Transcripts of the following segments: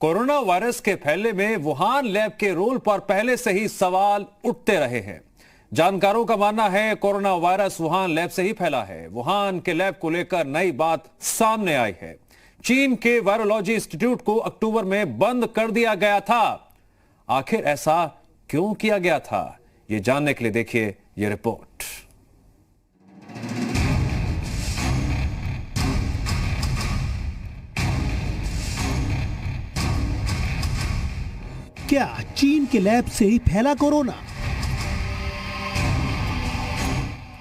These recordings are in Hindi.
कोरोना वायरस के फैलने में वुहान लैब के रोल पर पहले से ही सवाल उठते रहे हैं। जानकारों का मानना है कोरोना वायरस वुहान लैब से ही फैला है। वुहान के लैब को लेकर नई बात सामने आई है। चीन के वायरोलॉजी इंस्टीट्यूट को अक्टूबर में बंद कर दिया गया था। आखिर ऐसा क्यों किया गया था, यह जानने के लिए देखिए यह रिपोर्ट। क्या चीन के लैब से ही फैला कोरोना?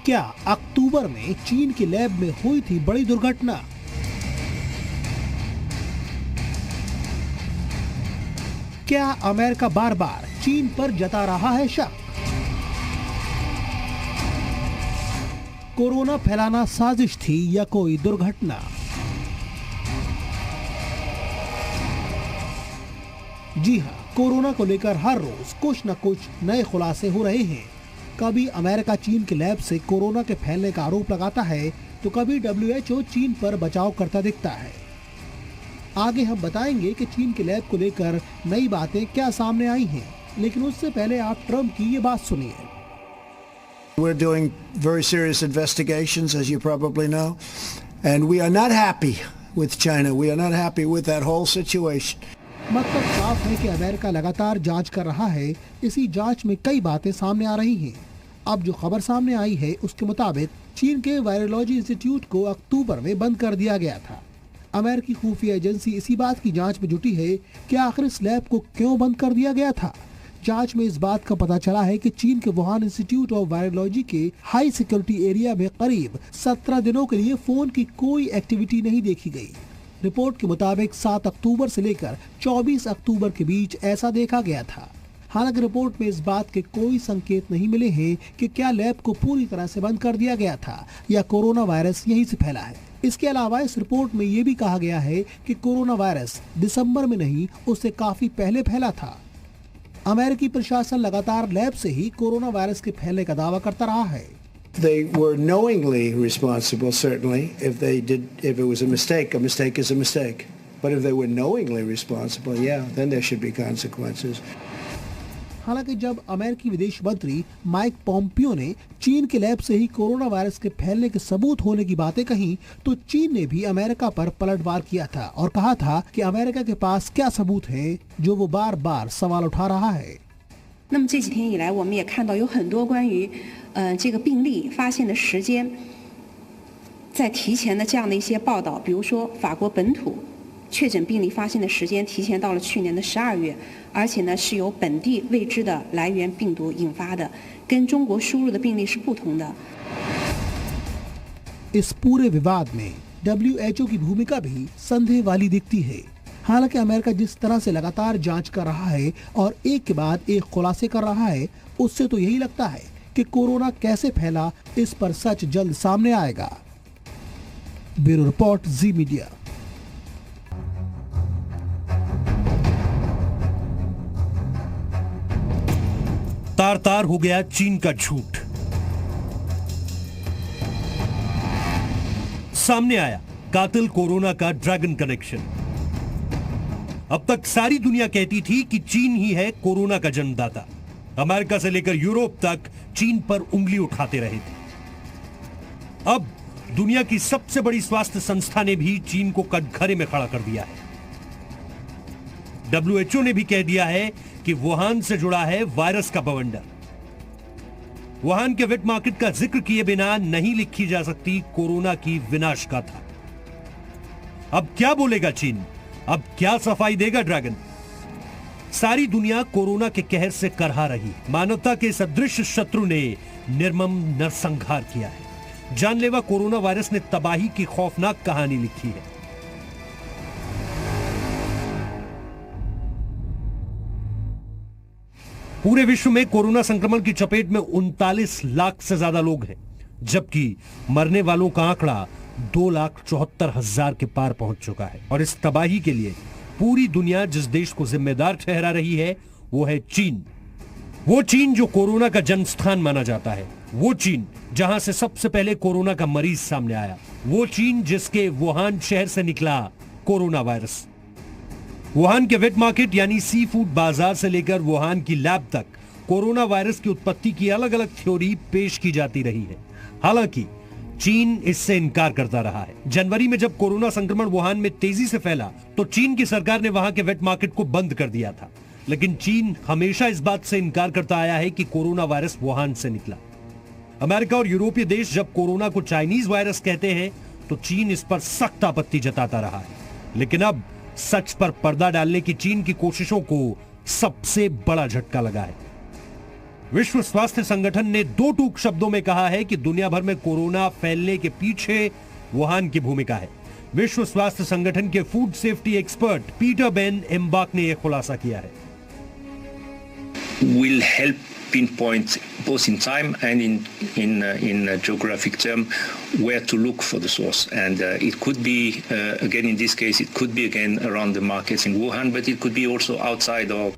क्या अक्टूबर में चीन के लैब में हुई थी बड़ी दुर्घटना? क्या अमेरिका बार बार चीन पर जता रहा है शक? कोरोना फैलाना साजिश थी या कोई दुर्घटना? जी हां, कोरोना को लेकर हर रोज कुछ न कुछ नए खुलासे हो रहे हैं। कभी अमेरिका चीन के लैब से कोरोना के फैलने का आरोप लगाता है तो कभी WHO चीन पर बचाव करता दिखता है। आगे हम बताएंगे कि चीन के लैब को लेकर नई बातें क्या सामने आई हैं, लेकिन उससे पहले आप ट्रंप की ये बात सुनिए। We're doing very serious investigations, as you probably know, and we are not happy with China. We are not happy with that whole situation. मतलब साफ है कि अमेरिका लगातार जांच कर रहा है। इसी जांच में कई बातें सामने आ रही हैं। अब जो खबर सामने आई है उसके मुताबिक चीन के वायरोलॉजी इंस्टीट्यूट को अक्टूबर में बंद कर दिया गया था। अमेरिकी खुफिया एजेंसी इसी बात की जांच में जुटी है कि आखिर इस लैब को क्यों बंद कर दिया गया था। जांच में इस बात का पता चला है कि चीन के वुहान इंस्टीट्यूट ऑफ वायरोलॉजी के हाई सिक्योरिटी एरिया में करीब 17 दिनों के लिए फोन की कोई एक्टिविटी नहीं देखी गई। रिपोर्ट के मुताबिक 7 अक्टूबर से लेकर 24 अक्टूबर के बीच ऐसा देखा गया था। हालांकि रिपोर्ट में इस बात के कोई संकेत नहीं मिले हैं कि क्या लैब को पूरी तरह से बंद कर दिया गया था या कोरोना वायरस यहीं से फैला है। इसके अलावा इस रिपोर्ट में ये भी कहा गया है कि कोरोना वायरस दिसंबर में नहीं, उससे काफी पहले फैला था। अमेरिकी प्रशासन लगातार लैब से ही कोरोना वायरस के फैलने का दावा करता रहा है। They were knowingly responsible, certainly. If it was a mistake is a mistake. But if they were knowingly responsible, yeah, then there should be consequences. हालांकि जब अमेरिकी विदेश मंत्री माइक पॉम्पियो ने चीन के लैब से ही कोरोना वायरस के फैलने के सबूत होने की बातें कही, तो चीन ने भी अमेरिका पर पलटवार किया था और कहा था कि अमेरिका के पास क्या सबूत है जो वो बार बार सवाल उठा रहा है। 那么这几天以来，我们也看到有很多关于这个病例发现的时间在提前的这样的一些报道，比如说法国本土确诊病例发现的时间提前到了去年的12月，而且呢是由本地未知的来源病毒引发的，跟中国输入的病例是不同的。इस पूरे विवाद में WHO की भूमिका भी संदेह वाली दिखती है। हालांकि अमेरिका जिस तरह से लगातार जांच कर रहा है और एक के बाद एक खुलासे कर रहा है, उससे तो यही लगता है कि कोरोना कैसे फैला, इस पर सच जल्द सामने आएगा। ब्यूरो रिपोर्ट, जी मीडिया। तार तार हो गया चीन का झूठ। सामने आया कातिल कोरोना का ड्रैगन कनेक्शन। अब तक सारी दुनिया कहती थी कि चीन ही है कोरोना का जन्मदाता। अमेरिका से लेकर यूरोप तक चीन पर उंगली उठाते रहे थे। अब दुनिया की सबसे बड़ी स्वास्थ्य संस्था ने भी चीन को कटघरे में खड़ा कर दिया है। WHO ने भी कह दिया है कि वुहान से जुड़ा है वायरस का बवंडर। वुहान के वेट मार्केट का जिक्र किए बिना नहीं लिखी जा सकती कोरोना की विनाश गाथा। अब क्या बोलेगा चीन? अब क्या सफाई देगा ड्रैगन? सारी दुनिया कोरोना के कहर से करहा रही। मानवता के इस अदृश्य शत्रु ने निर्मम नरसंहार किया है। जानलेवा कोरोना वायरस ने तबाही की खौफनाक कहानी लिखी है। पूरे विश्व में कोरोना संक्रमण की चपेट में 39 लाख से ज्यादा लोग हैं, जबकि मरने वालों का आंकड़ा 2,74,000 के पार पहुंच चुका है। और इस तबाही के लिए पूरी दुनिया जिस देश को जिम्मेदार ठहरा रही है वो है चीन। वो चीन जो कोरोना का जन्म स्थान माना जाता है, वो चीन जहां से सबसे पहले कोरोना का मरीज सामने आया, वो चीन जिसके वुहान शहर से निकला कोरोना वायरस। वुहान के वेट मार्केट यानी सी फूड बाजार से लेकर वुहान की लैब तक कोरोना वायरस की उत्पत्ति की अलग अलग थ्योरी पेश की जाती रही है। हालांकि चीन इससे इनकार करता रहा है। जनवरी में जब कोरोना संक्रमण वुहान में तेजी से फैला तो चीन की सरकार ने वहां के वेट मार्केट को बंद कर दिया था, लेकिन चीन हमेशा इस बात से इनकार करता आया है कि कोरोना वायरस वुहान से निकला। अमेरिका और यूरोपीय देश जब कोरोना को चाइनीज वायरस कहते हैं तो चीन इस पर सख्त आपत्ति जताता रहा है, लेकिन अब सच पर पर्दा डालने की चीन की कोशिशों को सबसे बड़ा झटका लगा है। विश्व स्वास्थ्य संगठन ने दो टूक शब्दों में कहा है कि दुनिया भर में कोरोना फैलने के पीछे वुहान की भूमिका है। विश्व स्वास्थ्य संगठन के food safety expert Peter Ben Embarek ने यह खुलासा किया है। Will help pinpoint both in time and in geographic term where to look for the source, and it could be again in this case it could be again around the markets in Wuhan, but it could be also outside of.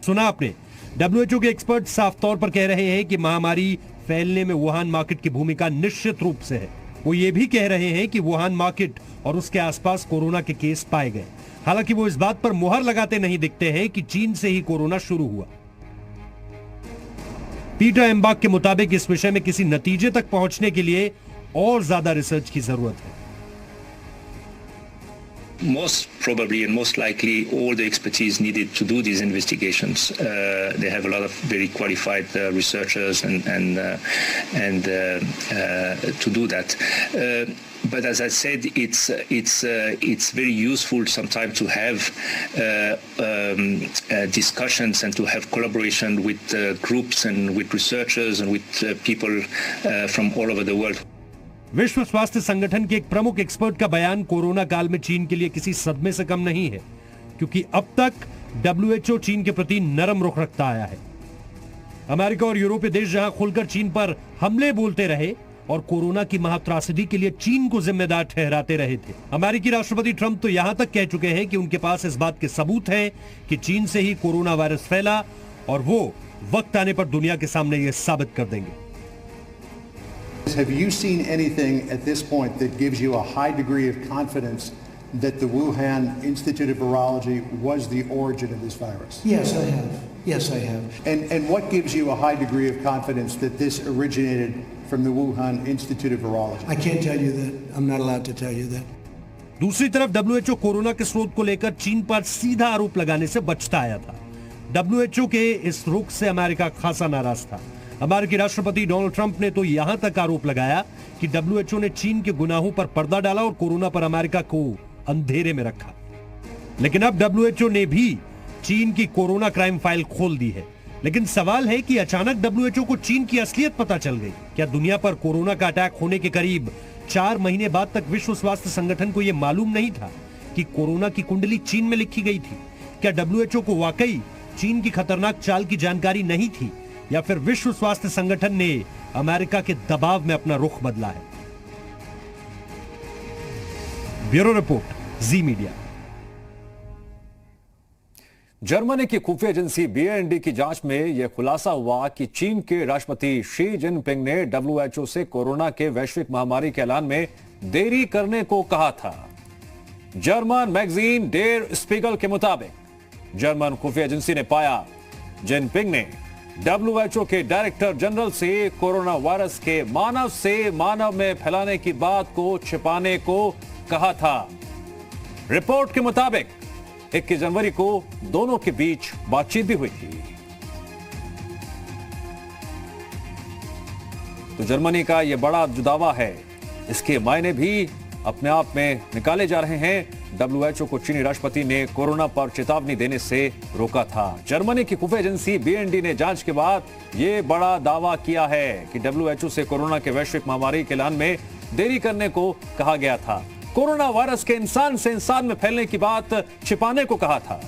सुना आपने, WHO के एक्सपर्ट साफ तौर पर कह रहे हैं कि महामारी फैलने में वुहान मार्केट की भूमिका निश्चित रूप से है। वो ये भी कह रहे हैं कि वुहान मार्केट और उसके आसपास कोरोना के केस पाए गए। हालांकि वो इस बात पर मुहर लगाते नहीं दिखते हैं कि चीन से ही कोरोना शुरू हुआ। पीटर एम्बाक के मुताबिक इस विषय में किसी नतीजे तक पहुंचने के लिए और ज्यादा रिसर्च की जरूरत है। Most probably and most likely all the expertise needed to do these investigations. They have a lot of very qualified researchers and to do that. But as I said, it's very useful sometimes to have discussions and to have collaboration with groups and with researchers and with people from all over the world. विश्व स्वास्थ्य संगठन के एक प्रमुख एक्सपर्ट का बयान कोरोना काल में चीन के लिए किसी सदमे से कम नहीं है, क्योंकि अब तक WHO चीन के प्रति नरम रुख रखता आया है। अमेरिका और यूरोपीय देश जहां खुलकर चीन पर हमले बोलते रहे और कोरोना की महात्रासदी के लिए चीन को जिम्मेदार ठहराते रहे थे। अमेरिकी राष्ट्रपति ट्रंप तो यहां तक कह चुके हैं कि उनके पास इस बात के सबूत हैं कि चीन से ही कोरोना वायरस फैला और वो वक्त आने पर दुनिया के सामने यह साबित कर देंगे। Have you seen anything at this point that gives you a high degree of confidence that the Wuhan Institute of Virology was the origin of this virus? Yes, I have. Yes, I have. And what gives you a high degree of confidence that this originated from the Wuhan Institute of Virology? I can't tell you that. I'm not allowed to tell you that. दूसरी तरफ WHO कोरोना के स्रोत को लेकर चीन पर सीधा आरोप लगाने से बचता आया था। WHO के इस रुख से अमेरिका खासा नाराज था। अमेरिकी राष्ट्रपति डोनाल्ड ट्रंप ने तो यहां तक आरोप लगाया कि WHO ने चीन के गुनाहों पर पर्दा डाला और कोरोना पर अमेरिका को अंधेरे में रखा। लेकिन अब WHO ने भी चीन की कोरोना क्राइम फाइल खोल दी है। लेकिन सवाल है कि अचानक WHO को चीन की असलियत पता चल गई। क्या दुनिया पर कोरोना का अटैक होने के करीब 4 महीने बाद तक विश्व स्वास्थ्य संगठन को यह मालूम नहीं था कि कोरोना की कुंडली चीन में लिखी गई थी? क्या WHO को वाकई चीन की खतरनाक चाल की जानकारी नहीं थी, या फिर विश्व स्वास्थ्य संगठन ने अमेरिका के दबाव में अपना रुख बदला है? ब्यूरो रिपोर्ट, जी मीडिया। जर्मनी की खुफिया एजेंसी BND की जांच में यह खुलासा हुआ कि चीन के राष्ट्रपति शी जिनपिंग ने WHO से कोरोना के वैश्विक महामारी के ऐलान में देरी करने को कहा था। जर्मन मैगजीन डेर स्पीगल के मुताबिक जर्मन खुफिया एजेंसी ने पाया जिनपिंग ने WHO के डायरेक्टर जनरल से कोरोना वायरस के मानव से मानव में फैलाने की बात को छिपाने को कहा था। रिपोर्ट के मुताबिक 21 जनवरी को दोनों के बीच बातचीत भी हुई थी। तो जर्मनी का यह बड़ा जो दावा है, इसके मायने भी अपने आप में निकाले जा रहे हैं। WHO को चीनी राष्ट्रपति ने कोरोना पर चेतावनी देने से रोका था। जर्मनी की खुफिया एजेंसी BND ने जांच के बाद यह बड़ा दावा किया है कि WHO से कोरोना के वैश्विक महामारी के ऐलान में देरी करने को कहा गया था। कोरोना वायरस के इंसान से इंसान में फैलने की बात छिपाने को कहा था।